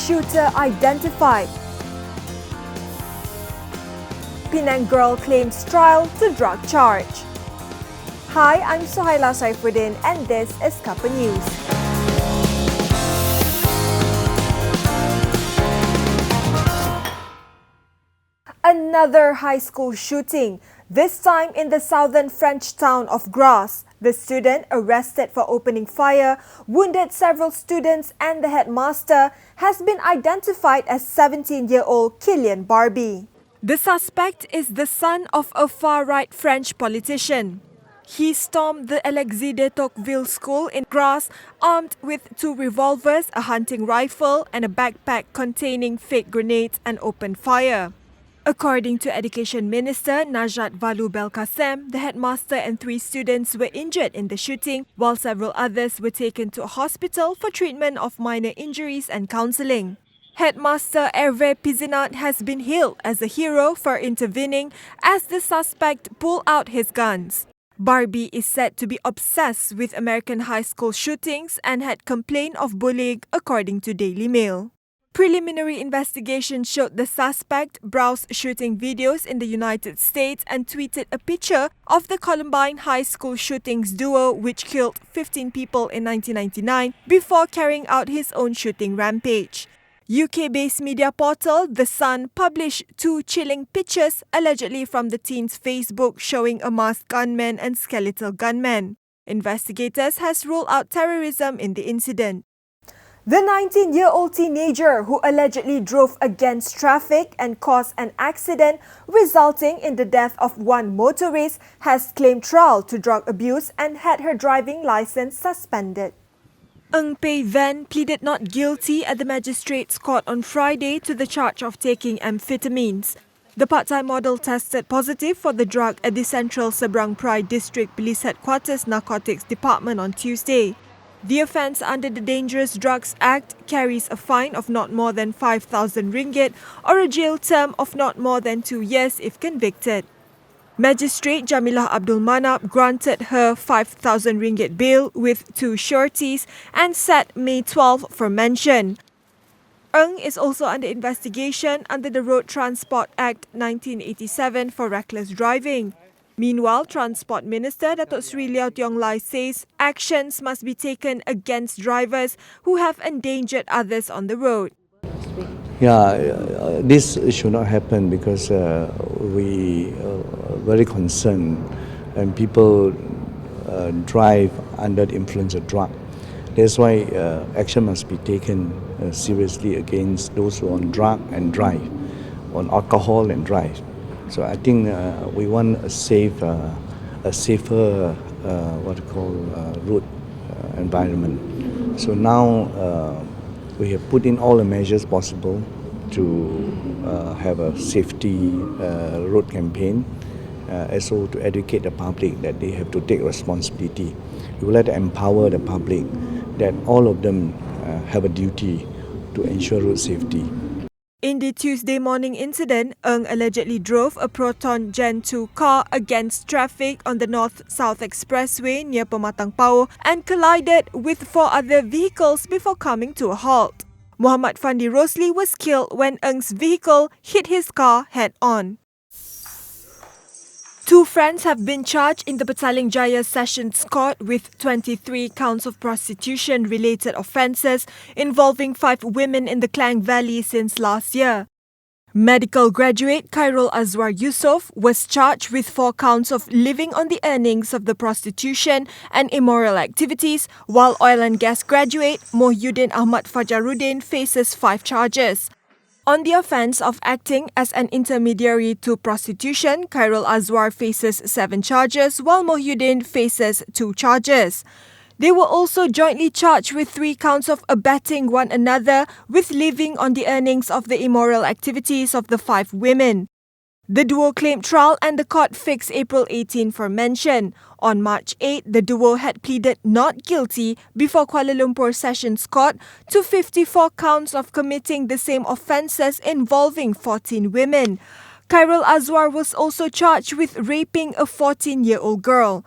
shooter identified. Penang girl claims trial to drug charge. Hi, I'm Suhaila Saifuddin and this is Kappa News. Another high school shooting, this time in the southern French town of Grasse. The student arrested for opening fire, wounded several students and the headmaster has been identified as 17-year-old Kylian Barbie. The suspect is the son of a far-right French politician. He stormed the Alexis de Tocqueville school in Grasse armed with 2 revolvers, a hunting rifle and a backpack containing fake grenades and opened fire. According to Education Minister Najat Valu Belkacem, the headmaster and 3 students were injured in the shooting, while several others were taken to a hospital for treatment of minor injuries and counselling. Headmaster Hervé Pizinat has been hailed as a hero for intervening as the suspect pulled out his guns. Barbie is said to be obsessed with American high school shootings and had complained of bullying, according to Daily Mail. Preliminary investigation showed the suspect browsed shooting videos in the United States and tweeted a picture of the Columbine High School shootings duo which killed 15 people in 1999 before carrying out his own shooting rampage. UK-based media portal The Sun published 2 chilling pictures allegedly from the teen's Facebook showing a masked gunman and skeletal gunman. Investigators has ruled out terrorism in the incident. The 19-year-old teenager who allegedly drove against traffic and caused an accident resulting in the death of 1 motorist has claimed trial to drug abuse and had her driving license suspended. Ng Pei Ven pleaded not guilty at the magistrate's court on Friday to the charge of taking amphetamines. The part-time model tested positive for the drug at the Central Seberang Perai District Police Headquarters Narcotics Department on Tuesday. The offence under the Dangerous Drugs Act carries a fine of not more than 5,000 ringgit or a jail term of not more than 2 years if convicted. Magistrate Jamilah Abdul Manap granted her 5,000 ringgit bail with 2 sureties and set May 12 for mention. Ng is also under investigation under the Road Transport Act 1987 for reckless driving. Meanwhile, Transport Minister Datuk Sri Liao Tiong Lai says actions must be taken against drivers who have endangered others on the road. This should not happen because we are very concerned when people drive under the influence of drug. That's why action must be taken seriously against those who are on drug and drive, on alcohol and drive. So I think we want a safer road environment. So now we have put in all the measures possible to have a safety road campaign, also to educate the public that they have to take responsibility. We would like to empower the public that all of them have a duty to ensure road safety. In the Tuesday morning incident, Ng allegedly drove a Proton Gen 2 car against traffic on the North-South Expressway near Pematang Power and collided with 4 other vehicles before coming to a halt. Muhammad Fandi Rosli was killed when Ng's vehicle hit his car head-on. 2 friends have been charged in the Petaling Jaya Sessions Court with 23 counts of prostitution-related offences involving 5 women in the Klang Valley since last year. Medical graduate Khairul Azwar Yusof was charged with 4 counts of living on the earnings of the prostitution and immoral activities, while oil and gas graduate Mohyuddin Ahmad Fajaruddin faces 5 charges. On the offence of acting as an intermediary to prostitution, Khairul Azwar faces 7 charges, while Mohyuddin faces 2 charges. They were also jointly charged with 3 counts of abetting one another with living on the earnings of the immoral activities of the 5 women. The duo claimed trial and the court fixed April 18 for mention. On March 8, the duo had pleaded not guilty before Kuala Lumpur Sessions Court to 54 counts of committing the same offences involving 14 women. Khairul Azwar was also charged with raping a 14-year-old girl.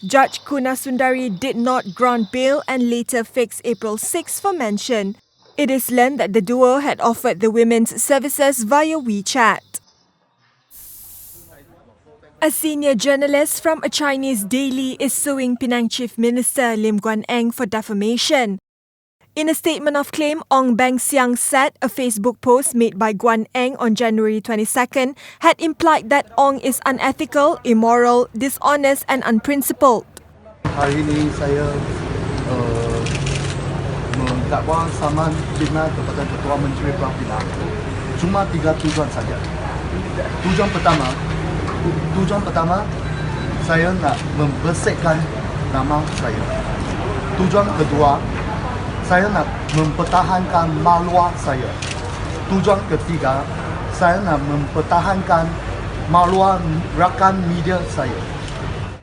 Judge Kuna Sundari did not grant bail and later fixed April 6 for mention. It is learned that the duo had offered the women's services via WeChat. A senior journalist from a Chinese daily is suing Penang Chief Minister Lim Guan Eng for defamation. In a statement of claim, Ong Beng Siang said a Facebook post made by Guan Eng on January 22nd had implied that Ong is unethical, immoral, dishonest and unprincipled. Hari ini saya mendakwa saman fitnah kepada Ketua Menteri Penang. Cuma 3 tujuan saja. Tujuan pertama, saya nak membersihkan nama saya. Tujuan kedua, saya nak mempertahankan maruah saya. Tujuan ketiga, saya nak mempertahankan maruah rakan media saya.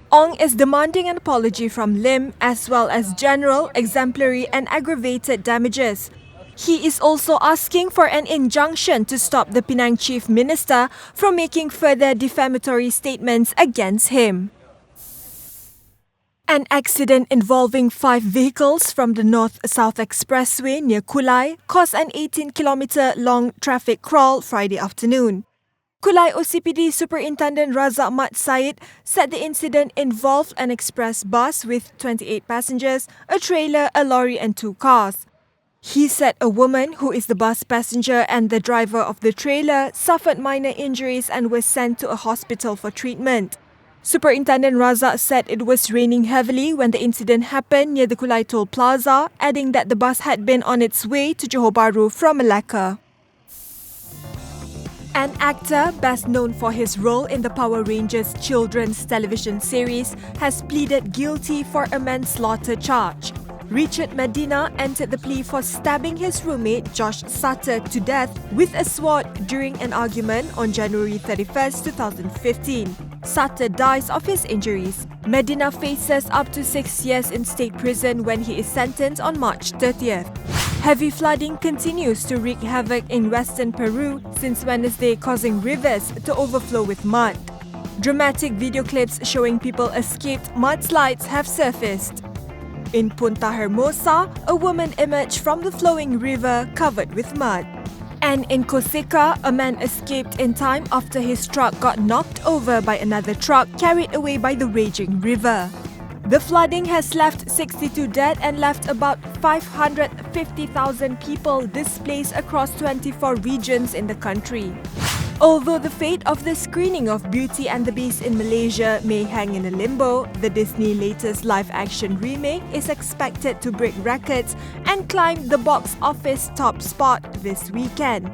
Ong is demanding an apology from Lim as well as general, exemplary and aggravated damages. He is also asking for an injunction to stop the Penang Chief Minister from making further defamatory statements against him. An accident involving 5 vehicles from the North-South Expressway near Kulai caused an 18-kilometre-long traffic crawl Friday afternoon. Kulai OCPD Superintendent Razak Mat Said said the incident involved an express bus with 28 passengers, a trailer, a lorry and 2 cars. He said a woman who is the bus passenger and the driver of the trailer suffered minor injuries and was sent to a hospital for treatment. Superintendent Razak said it was raining heavily when the incident happened near the Kulai Toll Plaza, adding that the bus had been on its way to Johor Bahru from Malacca. An actor best known for his role in the Power Rangers children's television series has pleaded guilty for a manslaughter charge. Richard Medina entered the plea for stabbing his roommate Josh Sutter to death with a sword during an argument on January 31, 2015. Sutter dies of his injuries. Medina faces up to 6 years in state prison when he is sentenced on March 30th. Heavy flooding continues to wreak havoc in western Peru since Wednesday, causing rivers to overflow with mud. Dramatic video clips showing people escaped mudslides have surfaced. In Punta Hermosa, a woman emerged from the flowing river covered with mud. And in Koseka, a man escaped in time after his truck got knocked over by another truck carried away by the raging river. The flooding has left 62 dead and left about 550,000 people displaced across 24 regions in the country. Although the fate of the screening of Beauty and the Beast in Malaysia may hang in a limbo, the Disney latest live-action remake is expected to break records and climb the box office top spot this weekend.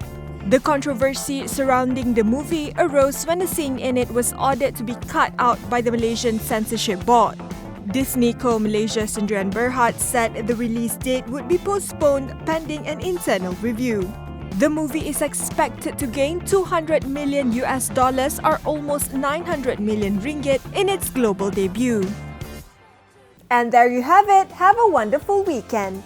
The controversy surrounding the movie arose when a scene in it was ordered to be cut out by the Malaysian Censorship Board. Disney co-Malaysia Sendirian Berhad said the release date would be postponed pending an internal review. The movie is expected to gain $200 million or almost 900 million ringgit in its global debut. And there you have it. Have a wonderful weekend.